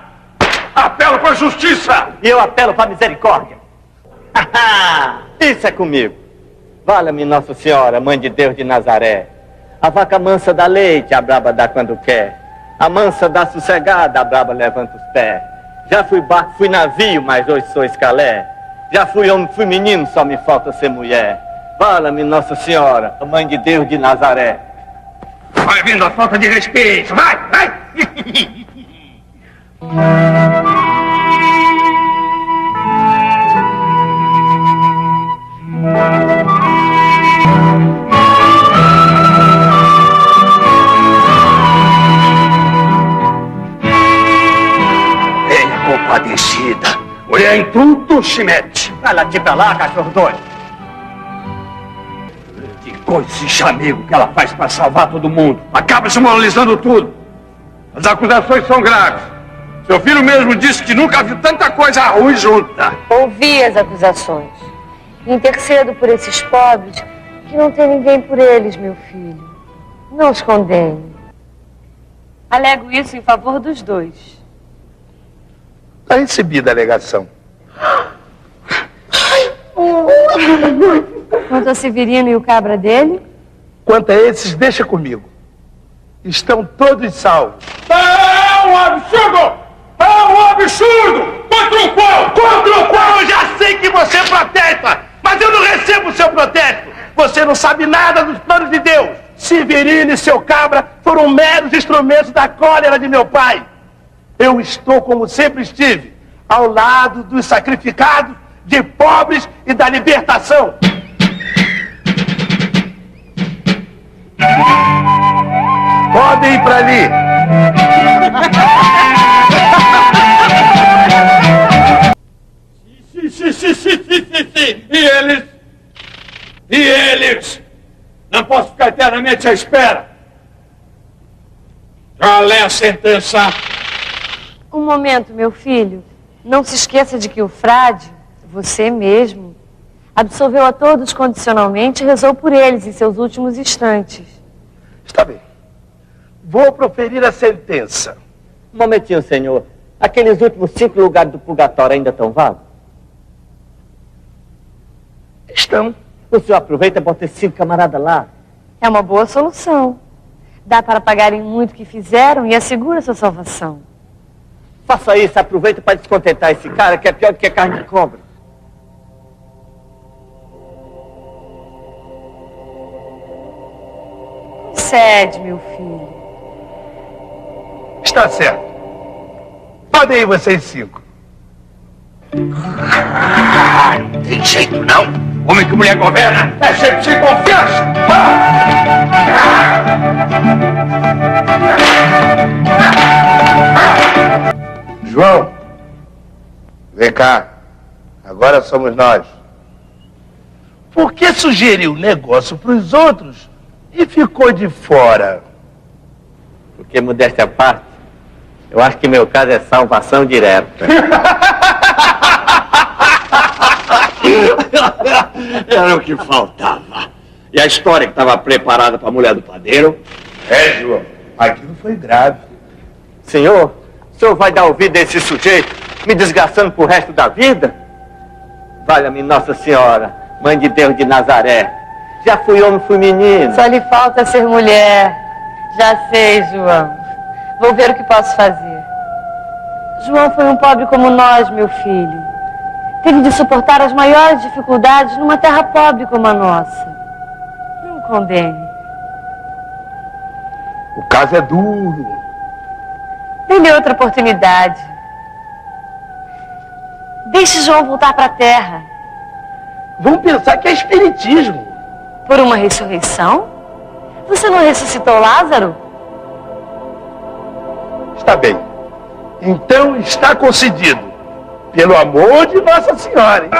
Apelo para a justiça! E eu apelo para a misericórdia. Isso é comigo. Valha-me Nossa Senhora, Mãe de Deus de Nazaré. A vaca mansa dá leite, a braba dá quando quer. A mansa dá sossegada, a braba levanta os pés. Já fui barco, fui navio, mas hoje sou escalé. Já fui homem, fui menino, só me falta ser mulher. Valha-me Nossa Senhora, a Mãe de Deus de Nazaré. Vai vindo a falta de respeito, vai! Compadecida. Mulher em tudo se mete. Vai lá, pra lá, cachorro doido. coisice, amigo, que ela faz para salvar todo mundo. Acaba se moralizando tudo. As acusações são graves. Seu filho mesmo disse que nunca viu tanta coisa ruim junta. Ouvi as acusações. Intercedo por esses pobres que não tem ninguém por eles, meu filho. Não os condene. Alego isso em favor dos dois. Está recebida a alegação. Quanto a Severino e o cabra dele? Quanto a esses, deixa comigo. Estão todos salvos. É um absurdo! É um absurdo! Contra o qual? Contra o qual eu já sei que você protesta! Mas eu não recebo o seu protesto! Você não sabe nada dos planos de Deus! Severino e seu cabra foram meros instrumentos da cólera de meu pai. Eu estou, como sempre estive, ao lado dos sacrificados, de pobres e da libertação. Podem ir para ali. Sim. E eles? Não posso ficar eternamente à espera. Qual é a sentença? Um momento, meu filho. Não se esqueça de que o frade, você mesmo, absolveu a todos condicionalmente e rezou por eles em seus últimos instantes. Está bem. Vou proferir a sentença. Um momentinho, senhor. Aqueles últimos 5 lugares do purgatório ainda estão vagos? Estão. O senhor aproveita e bota esses 5 camaradas lá. É uma boa solução. Dá para pagarem muito o que fizeram e assegura sua salvação. Faça isso, aproveita para descontentar esse cara que é pior do que carne de cobra. Cede, meu filho. Está certo. Podem ir vocês 5. Não tem jeito, não. Homem que mulher governa é sempre sem confiança. João, vem cá. Agora somos nós. Por que sugeriu o negócio para os outros e ficou de fora? Porque, modéstia à parte, eu acho que meu caso é salvação direta. Era o que faltava. E a história que estava preparada para a mulher do padeiro? É, João. Aquilo foi grave. Senhor, o senhor vai dar ouvido a esse sujeito me desgastando pro resto da vida? Valha-me Nossa Senhora, Mãe de Deus de Nazaré. Já fui homem, fui menino. Só lhe falta ser mulher. Já sei, João. Vou ver o que posso fazer. João foi um pobre como nós, meu filho. Teve de suportar as maiores dificuldades numa terra pobre como a nossa. Não condene. O caso é duro. Dê-lhe outra oportunidade. Deixe João voltar para a terra. Vão pensar que é espiritismo. Por uma ressurreição? Você não ressuscitou Lázaro? Está bem. Então está concedido. Pelo amor de Nossa Senhora, hein?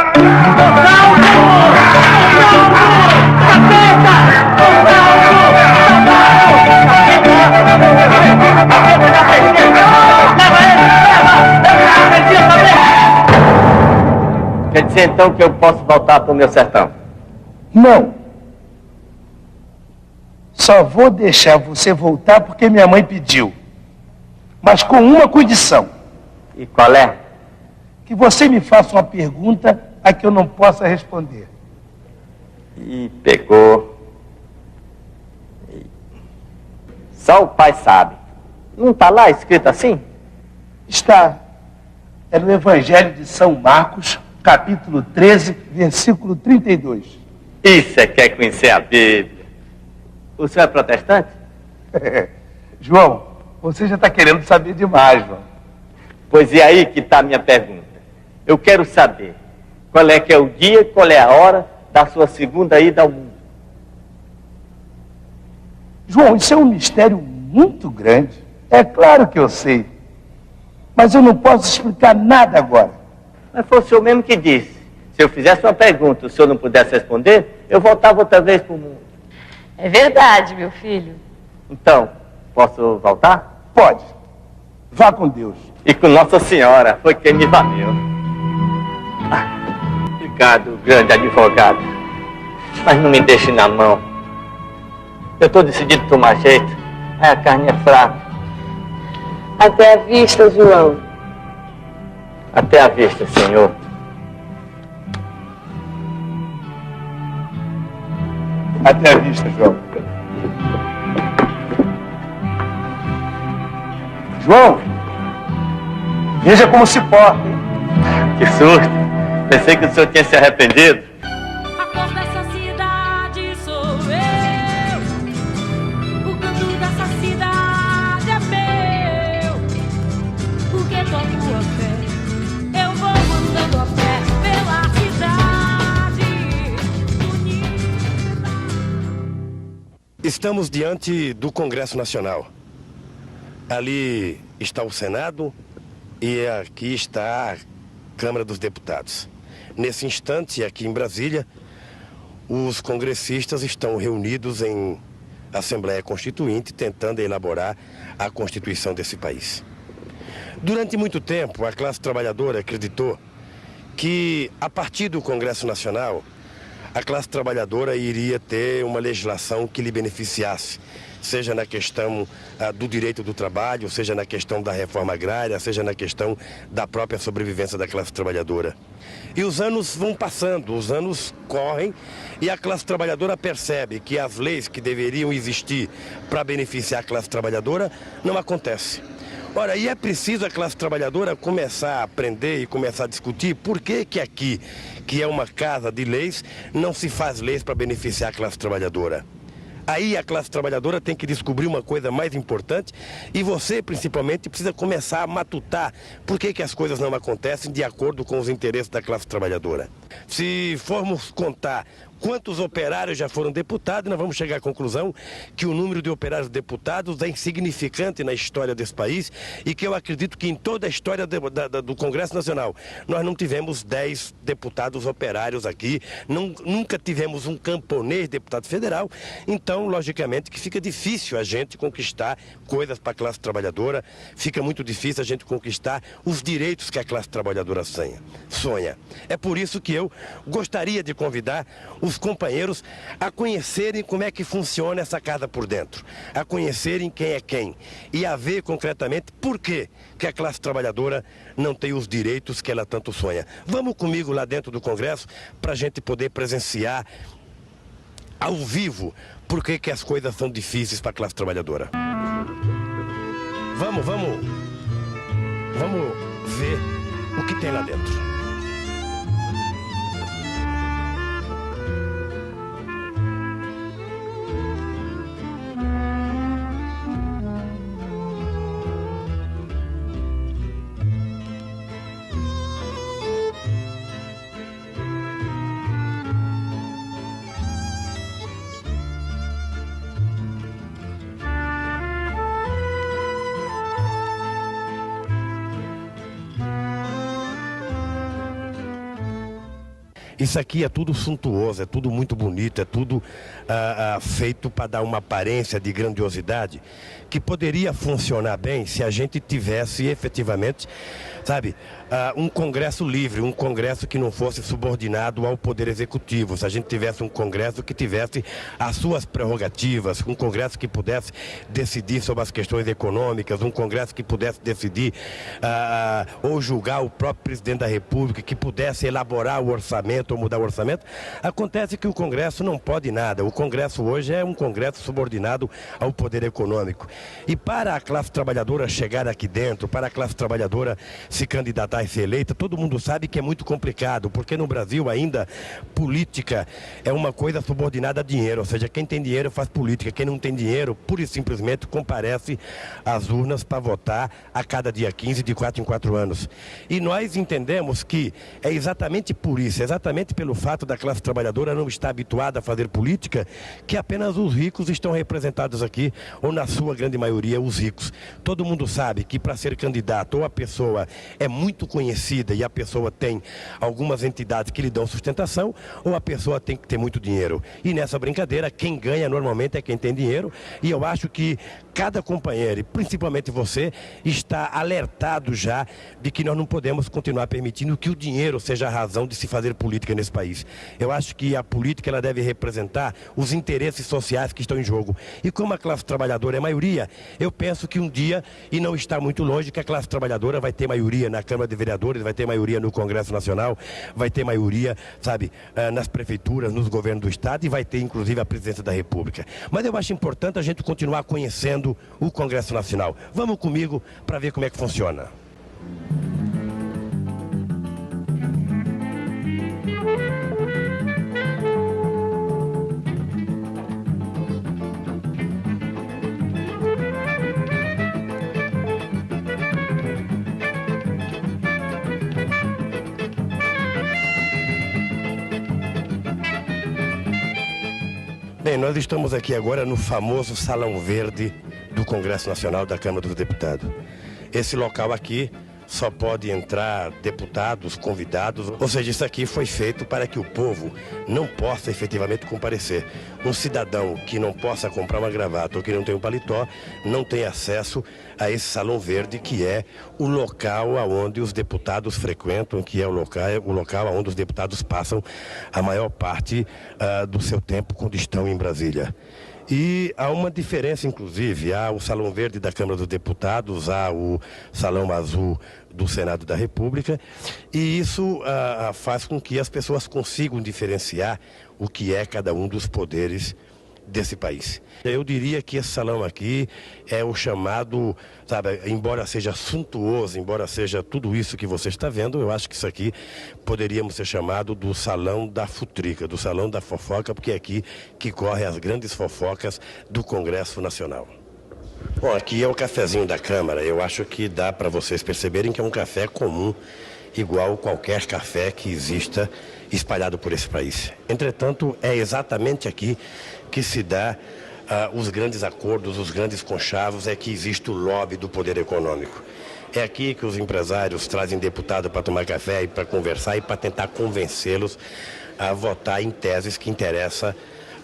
Quer dizer então que eu posso voltar para o meu sertão? Não. Só vou deixar você voltar porque minha mãe pediu. Mas com uma condição. E qual é? Que você me faça uma pergunta a que eu não possa responder. E pegou. Só o pai sabe. Não está lá escrito assim? Está. É no Evangelho de São Marcos, capítulo 13, versículo 32. Isso é que é conhecer a Bíblia. O senhor é protestante? João, você já está querendo saber demais, João. Pois é aí que está a minha pergunta. Eu quero saber qual é que é o dia, qual é a hora da sua segunda ida ao mundo. João, isso é um mistério muito grande. É claro que eu sei. Mas eu não posso explicar nada agora. Mas foi o senhor mesmo que disse. Se eu fizesse uma pergunta e o senhor não pudesse responder, eu voltava outra vez para o mundo. É verdade, meu filho. Então, posso voltar? Pode. Vá com Deus. E com Nossa Senhora, foi quem me valeu. Obrigado, grande advogado. Mas não me deixe na mão. Eu estou decidido a tomar jeito. A carne é fraca. Até a vista, João. Até a vista, senhor. Até a vista, João. João, veja como se porta, hein? Que susto. Pensei que o senhor tinha se arrependido. A cor dessa cidade sou eu. O canto dessa cidade é meu. Porque toco a fé. Eu vou andando a pé pela cidade unida. Estamos diante do Congresso Nacional. Ali está o Senado e aqui está a Câmara dos Deputados. Nesse instante, aqui em Brasília, os congressistas estão reunidos em Assembleia Constituinte tentando elaborar a Constituição desse país. Durante muito tempo, a classe trabalhadora acreditou que, a partir do Congresso Nacional, a classe trabalhadora iria ter uma legislação que lhe beneficiasse, seja na questão do direito do trabalho, seja na questão da reforma agrária, seja na questão da própria sobrevivência da classe trabalhadora. E os anos vão passando, os anos correm e a classe trabalhadora percebe que as leis que deveriam existir para beneficiar a classe trabalhadora não acontecem. Ora, e é preciso a classe trabalhadora começar a aprender e começar a discutir por que aqui, que é uma casa de leis, não se faz leis para beneficiar a classe trabalhadora. Aí a classe trabalhadora tem que descobrir uma coisa mais importante e você, principalmente, precisa começar a matutar por que as coisas não acontecem de acordo com os interesses da classe trabalhadora. Se formos contar quantos operários já foram deputados, nós vamos chegar à conclusão que o número de operários deputados é insignificante na história desse país e que eu acredito que em toda a história do Congresso Nacional nós não tivemos 10 deputados operários aqui, nunca tivemos um camponês deputado federal, então logicamente que fica difícil a gente conquistar coisas para a classe trabalhadora, fica muito difícil a gente conquistar os direitos que a classe trabalhadora sonha. É por isso que eu gostaria de convidar os companheiros a conhecerem como é que funciona essa casa por dentro, a conhecerem quem é quem e a ver concretamente por que a classe trabalhadora não tem os direitos que ela tanto sonha. Vamos comigo lá dentro do Congresso para a gente poder presenciar ao vivo por que as coisas são difíceis para a classe trabalhadora. Vamos ver o que tem lá dentro. Isso aqui é tudo suntuoso, é tudo muito bonito, é tudo feito para dar uma aparência de grandiosidade que poderia funcionar bem se a gente tivesse efetivamente, sabe, um Congresso livre, um Congresso que não fosse subordinado ao Poder Executivo, se a gente tivesse um Congresso que tivesse as suas prerrogativas, um Congresso que pudesse decidir sobre as questões econômicas, um Congresso que pudesse decidir ou julgar o próprio Presidente da República, que pudesse elaborar o orçamento ou mudar o orçamento. Acontece que o Congresso não pode nada. O Congresso hoje é um Congresso subordinado ao poder econômico. E para a classe trabalhadora chegar aqui dentro, para a classe trabalhadora se candidatar e ser eleita, todo mundo sabe que é muito complicado, porque no Brasil ainda política é uma coisa subordinada a dinheiro, ou seja, quem tem dinheiro faz política, quem não tem dinheiro, pura e simplesmente comparece às urnas para votar a cada dia 15, de 4 em 4 anos. E nós entendemos que é exatamente por isso, exatamente exatamente pelo fato da classe trabalhadora não estar habituada a fazer política, que apenas os ricos estão representados aqui, ou na sua grande maioria, os ricos. Todo mundo sabe que para ser candidato, ou a pessoa é muito conhecida e a pessoa tem algumas entidades que lhe dão sustentação, ou a pessoa tem que ter muito dinheiro. E nessa brincadeira, quem ganha normalmente é quem tem dinheiro, e eu acho que cada companheiro, e principalmente você, está alertado já de que nós não podemos continuar permitindo que o dinheiro seja a razão de se fazer política nesse país. Eu acho que a política ela deve representar os interesses sociais que estão em jogo. E como a classe trabalhadora é maioria, eu penso que um dia, e não está muito longe, que a classe trabalhadora vai ter maioria na Câmara de Vereadores, vai ter maioria no Congresso Nacional, vai ter maioria, sabe, nas prefeituras, nos governos do Estado e vai ter inclusive a presidência da República. Mas eu acho importante a gente continuar conhecendo o Congresso Nacional. Vamos comigo para ver como é que funciona. Bem, nós estamos aqui agora no famoso Salão Verde do Congresso Nacional da Câmara dos Deputados. Esse local aqui só pode entrar deputados, convidados, ou seja, isso aqui foi feito para que o povo não possa efetivamente comparecer. Um cidadão que não possa comprar uma gravata ou que não tem um paletó, não tem acesso a esse Salão Verde, que é o local onde os deputados frequentam, que é o local onde os deputados passam a maior parte do seu tempo quando estão em Brasília. E há uma diferença, inclusive, há o Salão Verde da Câmara dos Deputados, há o Salão Azul do Senado da República, e isso faz com que as pessoas consigam diferenciar o que é cada um dos poderes desse país. Eu diria que esse salão aqui é o chamado, sabe, embora seja suntuoso, embora seja tudo isso que você está vendo, eu acho que isso aqui poderíamos ser chamado do salão da futrica, do salão da fofoca, porque é aqui que correm as grandes fofocas do Congresso Nacional. Bom, aqui é o cafezinho da Câmara. Eu acho que dá para vocês perceberem que é um café comum, igual qualquer café que exista espalhado por esse país. Entretanto, é exatamente aqui que se dá os grandes acordos, os grandes conchavos, é que existe o lobby do poder econômico. É aqui que os empresários trazem deputado para tomar café e para conversar e para tentar convencê-los a votar em teses que interessam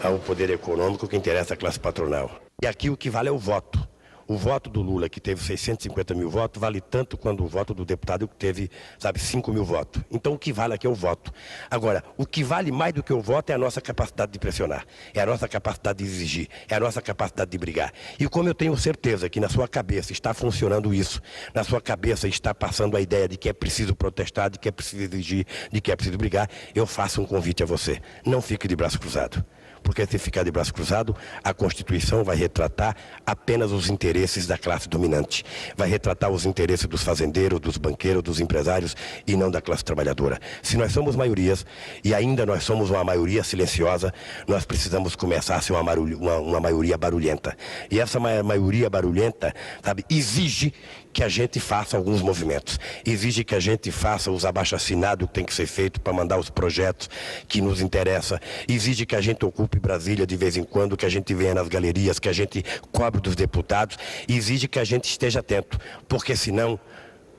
ao poder econômico, que interessa à classe patronal. E aqui o que vale é o voto. O voto do Lula, que teve 650 mil votos, vale tanto quanto o voto do deputado que teve, 5 mil votos. Então o que vale aqui é o voto. Agora, o que vale mais do que o voto é a nossa capacidade de pressionar, é a nossa capacidade de exigir, é a nossa capacidade de brigar. E como eu tenho certeza que na sua cabeça está funcionando isso, na sua cabeça está passando a ideia de que é preciso protestar, de que é preciso exigir, de que é preciso brigar, eu faço um convite a você. Não fique de braço cruzado. Porque se ficar de braço cruzado, a Constituição vai retratar apenas os interesses da classe dominante. Vai retratar os interesses dos fazendeiros, dos banqueiros, dos empresários e não da classe trabalhadora. Se nós somos maiorias, e ainda nós somos uma maioria silenciosa, nós precisamos começar a ser uma maioria barulhenta. E essa maioria barulhenta, exige que a gente faça alguns movimentos. Exige que a gente faça os abaixo-assinados que tem que ser feito para mandar os projetos que nos interessam. Exige que a gente ocupe Brasília de vez em quando, que a gente venha nas galerias, que a gente cobre dos deputados. Exige que a gente esteja atento, porque senão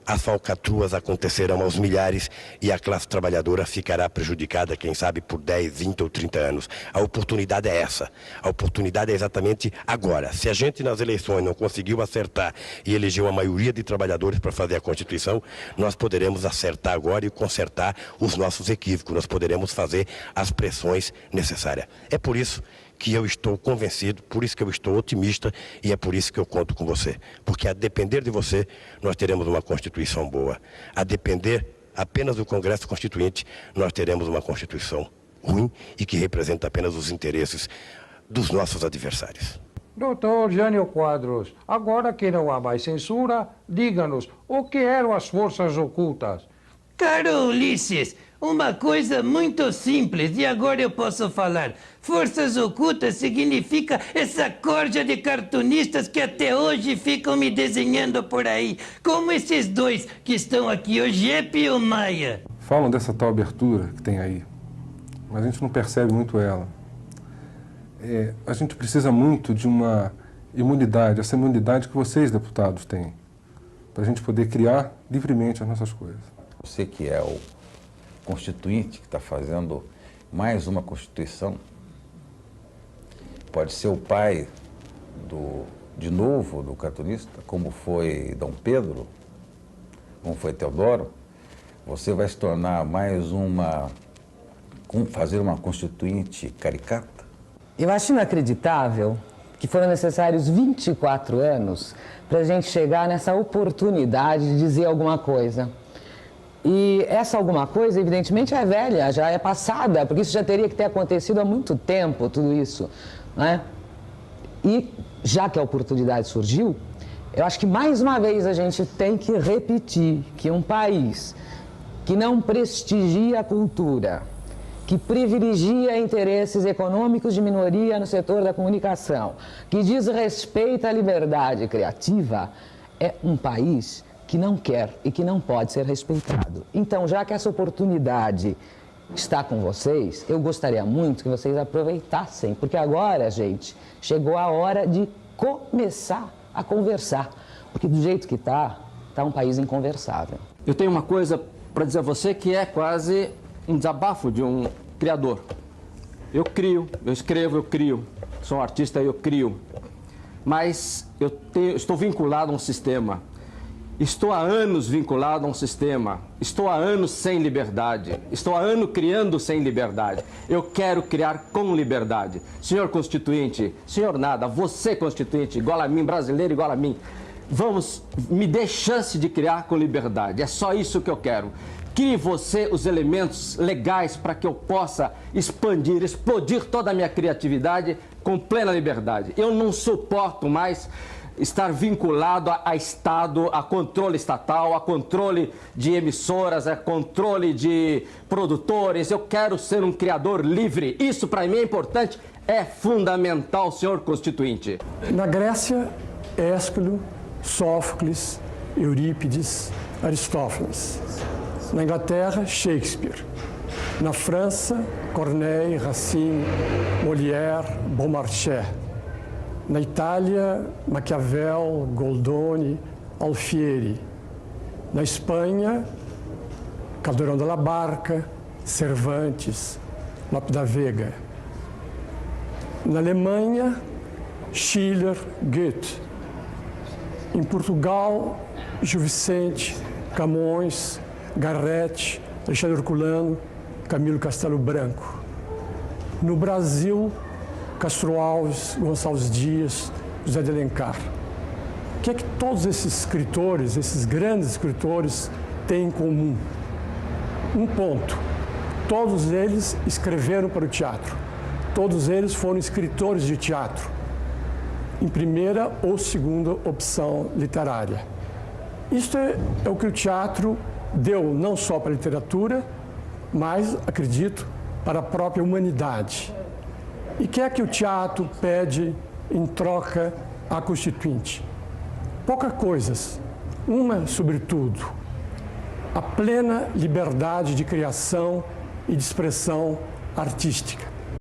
as falcatruas acontecerão aos milhares e a classe trabalhadora ficará prejudicada, quem sabe, por 10, 20 ou 30 anos. A oportunidade é essa. A oportunidade é exatamente agora. Se a gente nas eleições não conseguiu acertar e eleger uma maioria de trabalhadores para fazer a Constituição, nós poderemos acertar agora e consertar os nossos equívocos. Nós poderemos fazer as pressões necessárias. É por isso que eu estou convencido, por isso que eu estou otimista e é por isso que eu conto com você. Porque a depender de você, nós teremos uma Constituição boa. A depender apenas do Congresso Constituinte, nós teremos uma Constituição ruim e que representa apenas os interesses dos nossos adversários. Doutor Jânio Quadros, agora que não há mais censura, diga-nos, o que eram as forças ocultas? Caro Ulisses, uma coisa muito simples, e agora eu posso falar. Forças ocultas significa essa corja de cartunistas que até hoje ficam me desenhando por aí, como esses dois que estão aqui, o Jepe e o Maia. Falam dessa tal abertura que tem aí. mas a gente não percebe muito ela. A gente precisa muito de uma imunidade, essa imunidade que vocês, deputados, têm, para a gente poder criar livremente as nossas coisas. Você que é o constituinte, que está fazendo mais uma Constituição, pode ser o pai de novo do cartunista, como foi Dom Pedro, como foi Teodoro. Você vai se tornar mais fazer uma constituinte caricata? Eu acho inacreditável que foram necessários 24 anos para a gente chegar nessa oportunidade de dizer alguma coisa. E essa alguma coisa, evidentemente, é velha, já é passada, porque isso já teria que ter acontecido há muito tempo, tudo isso, né? E, já que a oportunidade surgiu, eu acho que, mais uma vez, a gente tem que repetir que um país que não prestigia a cultura, que privilegia interesses econômicos de minoria no setor da comunicação, que desrespeita a liberdade criativa, é um país que não quer e que não pode ser respeitado. Então, já que essa oportunidade está com vocês, eu gostaria muito que vocês aproveitassem, porque agora, gente, chegou a hora de começar a conversar, porque do jeito que está um país inconversável. Eu tenho uma coisa para dizer a você que é quase um desabafo de um criador. Eu crio, eu escrevo, eu crio. Sou um artista, eu crio. Mas estou vinculado a um sistema. Estou há anos vinculado a um sistema. Estou há anos sem liberdade. Estou há anos criando sem liberdade. Eu quero criar com liberdade. Senhor Constituinte, senhor nada, você Constituinte, igual a mim, brasileiro igual a mim, me dê chance de criar com liberdade. É só isso que eu quero. Crie você os elementos legais para que eu possa expandir, explodir toda a minha criatividade com plena liberdade. Eu não suporto mais estar vinculado a Estado, a controle estatal, a controle de emissoras, a controle de produtores. Eu quero ser um criador livre. Isso para mim é importante, é fundamental, senhor Constituinte. Na Grécia, Ésquilo, Sófocles, Eurípides, Aristófanes. Na Inglaterra, Shakespeare. Na França, Corneille, Racine, Molière, Beaumarchais. Na Itália, Maquiavel, Goldoni, Alfieri. Na Espanha, Calderón de la Barca, Cervantes, Lope da Vega. Na Alemanha, Schiller, Goethe. Em Portugal, Gil Vicente, Camões, Garrett, Alexandre Herculano, Camilo Castelo Branco. No Brasil, Castro Alves, Gonçalves Dias, José de Alencar. O que é que todos esses escritores, esses grandes escritores, têm em comum? Um ponto. Todos eles escreveram para o teatro. Todos eles foram escritores de teatro, em primeira ou segunda opção literária. Isto é o que o teatro deu não só para a literatura, mas, acredito, para a própria humanidade. E o que é que o teatro pede em troca à Constituinte? Poucas coisas. Uma, sobretudo, a plena liberdade de criação e de expressão artística.